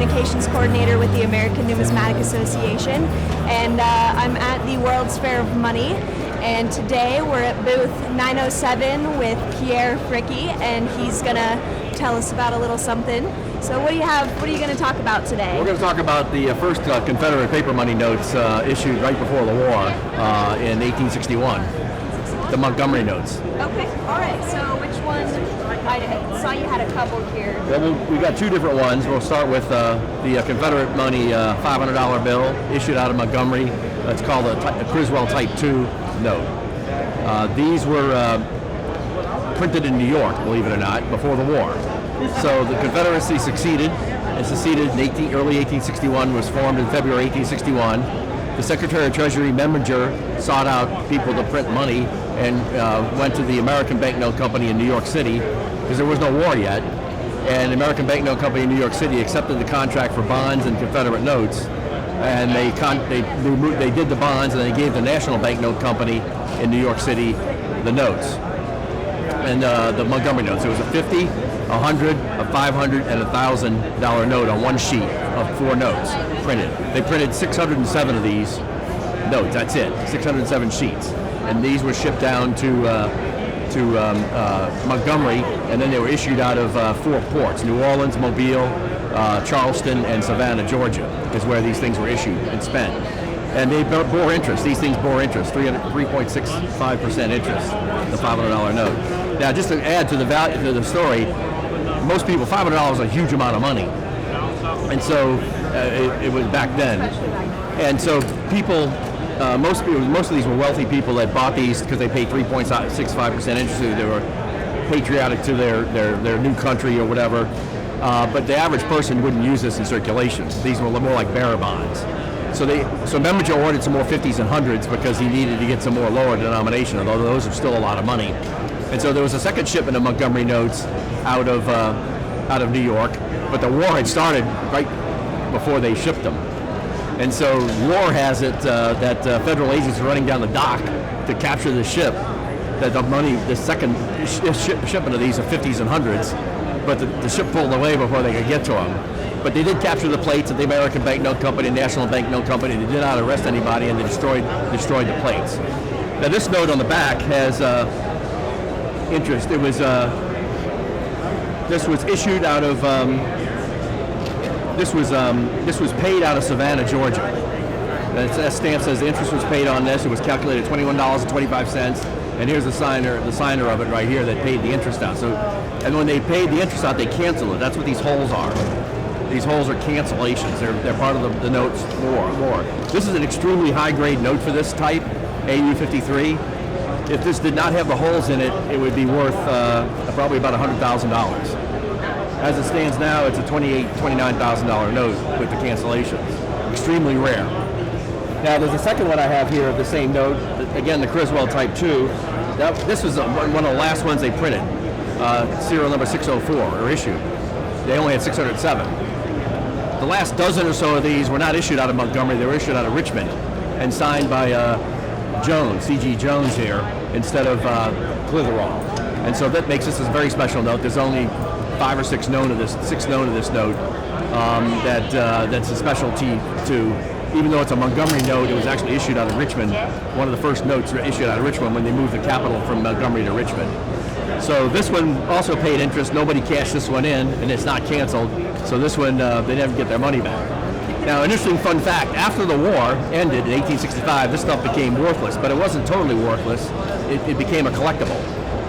Communications Coordinator with the American Numismatic Association, and I'm at the World's Fair of Money. And today we're at booth 907 with Pierre Fricke, and he's going to tell us about a little something. So what do you have? What are you going to talk about today? We're going to talk about the first Confederate paper money notes issued right before the war in 1861. The Montgomery notes. Okay, all right. So which one? I saw you had a couple here. Well, we got two different ones. We'll start with the Confederate Money $500 bill issued out of Montgomery. It's called a Criswell Type 2 note. These were printed in New York, believe it or not, before the war. So the Confederacy succeeded. It seceded in early 1861, was formed in February 1861. The Secretary of Treasury Memminger sought out people to print money and went to the American Banknote Company in New York City because there was no war yet. And the American Banknote Company in New York City accepted the contract for bonds and Confederate notes. And they did the bonds, and they gave the National Banknote Company in New York City the notes. And the Montgomery notes. It was a $50, $100, a $500, and a $1,000 note on one sheet of 4 notes printed. They printed 607 of these notes. That's it, 607 sheets. And these were shipped down to Montgomery, and then they were issued out of 4 ports: New Orleans, Mobile, Charleston, and Savannah, Georgia, is where these things were issued and spent. And they bore interest. These things bore interest, 3.65% interest, the $500 note. Now, just to add to the value to the story, most people, $500 is a huge amount of money, and so it was back then. And so people, most of these were wealthy people that bought these because they paid 3.65% interest. They were patriotic to their new country or whatever. But the average person wouldn't use this in circulation. These were more like bearer bonds. So Memminger ordered some more 50s and 100s because he needed to get some more lower denomination, although those are still a lot of money. And so there was a second shipment of Montgomery notes out of New York, but the war had started right before they shipped them. And so war has it that federal agents are running down the dock to capture the ship, that the second shipment of these are 50s and 100s, but the ship pulled away before they could get to them. But they did capture the plates at the American Banknote Company, National Banknote Company. They did not arrest anybody, and they destroyed the plates. Now this note on the back has interest. It was this was issued out of this was paid out of Savannah, Georgia. That stamp says the interest was paid on this. It was calculated $21.25, and here's the signer of it right here that paid the interest out. So, and when they paid the interest out, they canceled it. That's what these holes are. These holes are cancellations. They're part of the notes more. This is an extremely high-grade note for this type, AU53. If this did not have the holes in it, it would be worth probably about $100,000. As it stands now, it's a $29,000 note with the cancellations. Extremely rare. Now, there's a second one I have here of the same note. Again, the Criswell Type 2. This was one of the last ones they printed. Serial number 604, or issued. They only had 607. The last dozen or so of these were not issued out of Montgomery. They were issued out of Richmond and signed by Jones, C.G. Jones here, instead of Clitheroe. And so that makes this a very special note. There's only 5 or 6 known of this note that's a specialty to. Even though it's a Montgomery note, it was actually issued out of Richmond. One of the first notes issued out of Richmond when they moved the capital from Montgomery to Richmond. So this one also paid interest. Nobody cashed this one in, and it's not canceled. So this one, they never get their money back. Now, an interesting fun fact, after the war ended in 1865, this stuff became worthless, but it wasn't totally worthless. It became a collectible.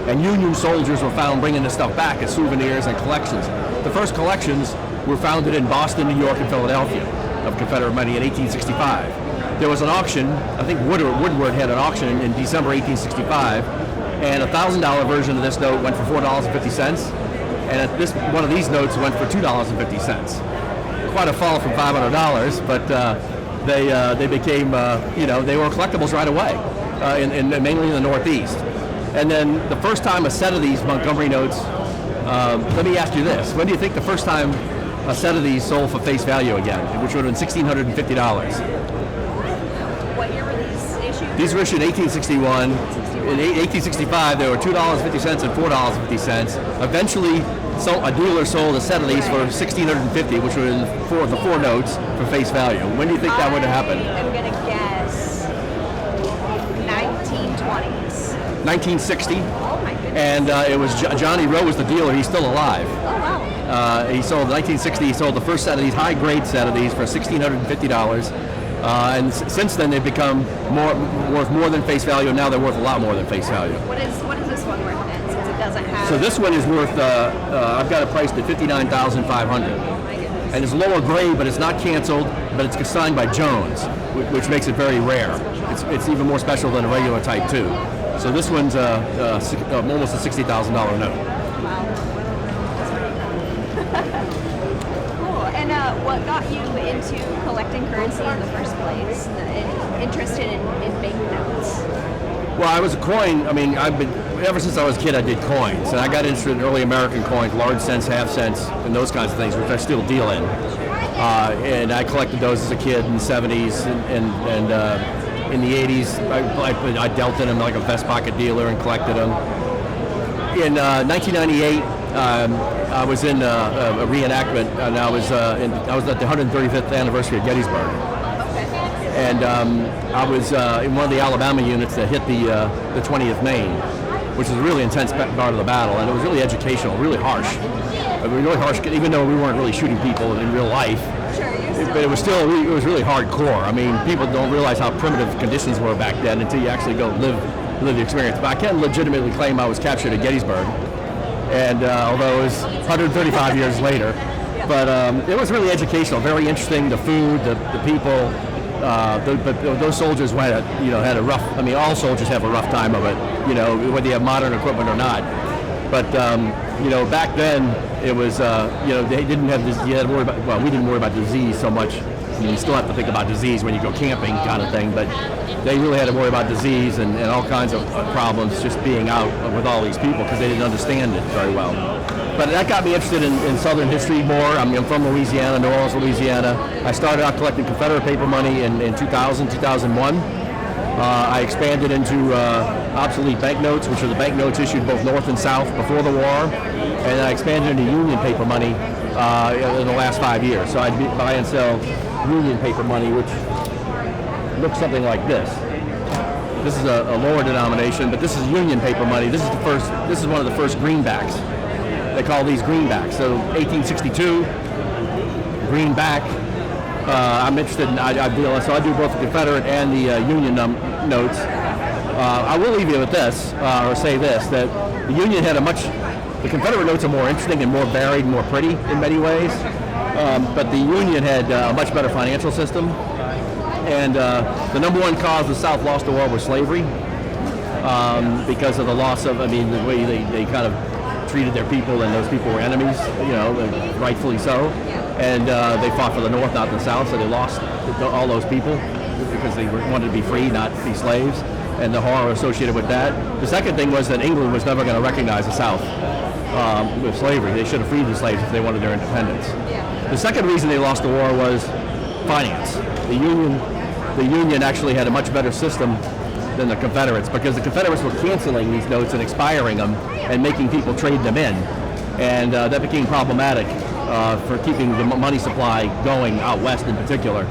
And Union soldiers were found bringing this stuff back as souvenirs and collections. The first collections were founded in Boston, New York, and Philadelphia of Confederate money in 1865. There was an auction, I think Woodward had an auction in December 1865, and a $1,000 version of this note went for $4.50, and one of these notes went for $2.50. Quite a fall from $500, but they became, they were collectibles right away, mainly in the Northeast. And then the first time a set of these Montgomery notes, let me ask you this, when do you think the first time a set of these sold for face value again, which would have been $1,650? What year were these issued? These were issued in 1861. In 1865, they were $2.50 and $4.50. Eventually, a dealer sold a set of these for $1,650, which were the four notes for face value. When do you think that would have happened? I'm going to guess 1920s. 1960. Oh my goodness. And it was Johnny Rowe was the dealer. He's still alive. Oh wow. He sold 1960. He sold the first set of these high grade set of these for $1,650. And since then they've become worth more than face value. And now they're worth a lot more than face value. What is this one worth then? Since it doesn't have. So this one is worth. I've got it priced at $59,500. And it's lower grade, but it's not canceled. But it's signed by Jones, which makes it very rare. It's even more special than a regular Type 2. So this one's almost a $60,000 note. Wow. Cool. And what got you into collecting currency in the first place? And interested in banknotes? Well, I was a coin. I mean, ever since I was a kid, I did coins, and I got interested in early American coins, large cents, half cents, and those kinds of things, which I still deal in. And I collected those as a kid in the 70s and in the 80s. I dealt in them like a vest pocket dealer and collected them. In 1998, I was in a reenactment, and I was at the 135th anniversary of Gettysburg. And I was in one of the Alabama units that hit the 20th Maine, which was a really intense part of the battle, and it was really educational, really harsh. Really harsh, even though we weren't really shooting people in real life. But it was really hardcore. I mean, people don't realize how primitive conditions were back then until you actually go live the experience. But I can legitimately claim I was captured at Gettysburg, and although it was 135 years later, but it was really educational, very interesting. The food, the people. But those soldiers had a rough. I mean, all soldiers have a rough time of it. Whether you have modern equipment or not. But back then it was. They didn't have this. You had to worry about. Well, we didn't worry about disease so much. I mean, you still have to think about disease when you go camping, kind of thing. But they really had to worry about disease and all kinds of problems just being out with all these people because they didn't understand it very well. But that got me interested in Southern history more. I mean, I'm from Louisiana, New Orleans, Louisiana. I started out collecting Confederate paper money in 2000, 2001. I expanded into obsolete banknotes, which are the banknotes issued both North and South before the war. And I expanded into Union paper money in the last 5 years. So I'd buy and sell Union paper money, which looks something like this. This is a lower denomination, but this is Union paper money. This is one of the first greenbacks. They call these greenbacks. So 1862, greenback. I'm interested in, I do both the Confederate and the Union notes. I will leave you with this, or say this, that the Union had the Confederate notes are more interesting and more varied, more pretty in many ways. But the Union had a much better financial system. And the number one cause the South lost the war was slavery, because of the loss of, the way they kind of treated their people, and those people were enemies, rightfully so. And they fought for the North, not the South, so they lost all those people because they wanted to be free, not be slaves, and the horror associated with that. The second thing was that England was never going to recognize the South with slavery. They should have freed the slaves if they wanted their independence. The second reason they lost the war was finance. The Union actually had a much better system than the Confederates, because the Confederates were canceling these notes and expiring them and making people trade them in. And that became problematic for keeping the money supply going out west in particular.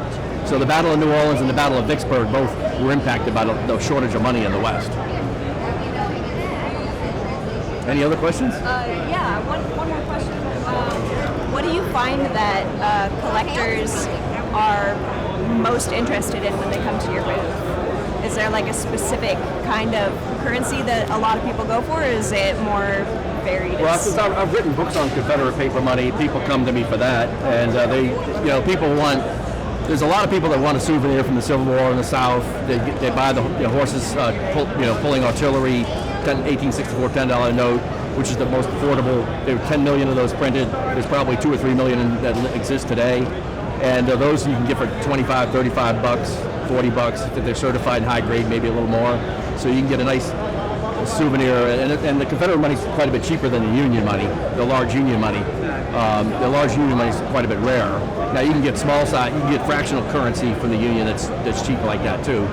So the Battle of New Orleans and the Battle of Vicksburg both were impacted by the shortage of money in the West. Any other questions? Yeah, one more question. What do you find that collectors are most interested in when they come to your booth? Is there like a specific kind of currency that a lot of people go for, or is it more varied? Well, since I've written books on Confederate paper money, people come to me for that, and people want. There's a lot of people that want a souvenir from the Civil War in the South. They buy the horses, pulling artillery, 1864 $10 note, which is the most affordable. There were 10 million of those printed. There's probably 2 or 3 million that exist today, and those you can get for $25, $35, $40 if they're certified in high grade, maybe a little more. So you can get a nice souvenir, and the Confederate money is quite a bit cheaper than the Union money, the large Union money. The large Union money is quite a bit rarer. Now you can get small size, you can get fractional currency from the Union that's cheap like that too.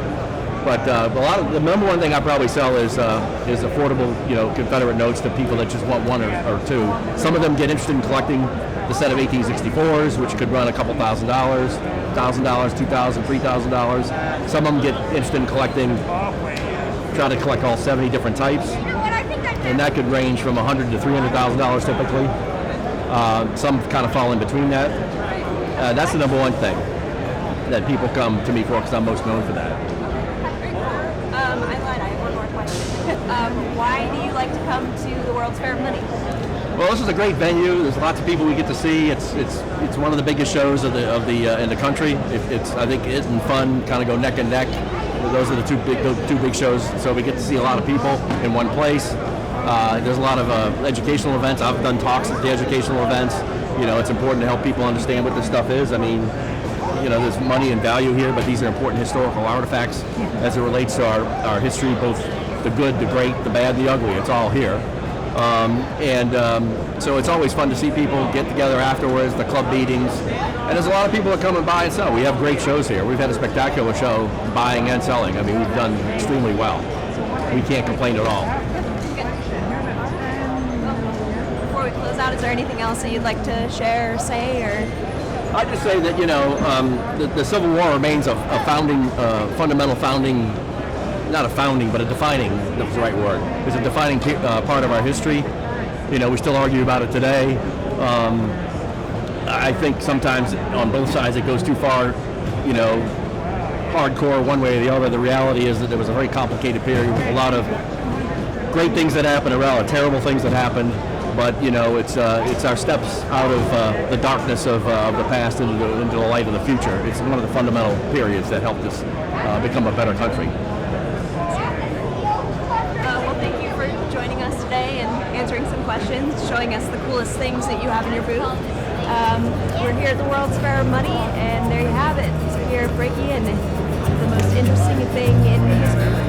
But a lot of the number one thing I probably sell is affordable, Confederate notes to people that just want one or two. Some of them get interested in collecting the set of 1864s, which could run a couple $1,000, $2,000, $3,000. Some of them get interested in collecting, try to collect all 70 different types, and that could range from $100,000 to $300,000 typically. Some kind of fall in between that. That's the number one thing that people come to me for, because I'm most known for that. I lied. I have one more question. Why do you like to come to the World's Fair of Money? Well, this is a great venue. There's lots of people we get to see. It's one of the biggest shows in the country. I think it and fun kind of go neck and neck. Those are the two big shows. So we get to see a lot of people in one place. There's a lot of educational events. I've done talks at the educational events. It's important to help people understand what this stuff is. I mean, there's money and value here, but these are important historical artifacts as it relates to our history, both the good, the great, the bad, the ugly. It's all here. So it's always fun to see people get together afterwards, the club meetings. And there's a lot of people that come and buy and sell. We have great shows here. We've had a spectacular show buying and selling. I mean, we've done extremely well. We can't complain at all. Before we close out, is there anything else that you'd like to share or say? I'd just say that, the Civil War remains a fundamental founding, not a founding, but a defining, that's the right word. It's a defining part of our history. We still argue about it today. I think sometimes on both sides it goes too far, hardcore one way or the other. The reality is that there was a very complicated period with a lot of great things that happened, a lot of terrible things that happened. But it's our steps out of the darkness of the past into the light of the future. It's one of the fundamental periods that helped us become a better country. Well, thank you for joining us today and answering some questions, showing us the coolest things that you have in your booth. We're here at the World's Fair of Money, and there you have it. It's Pierre Fricke, and the most interesting thing in history.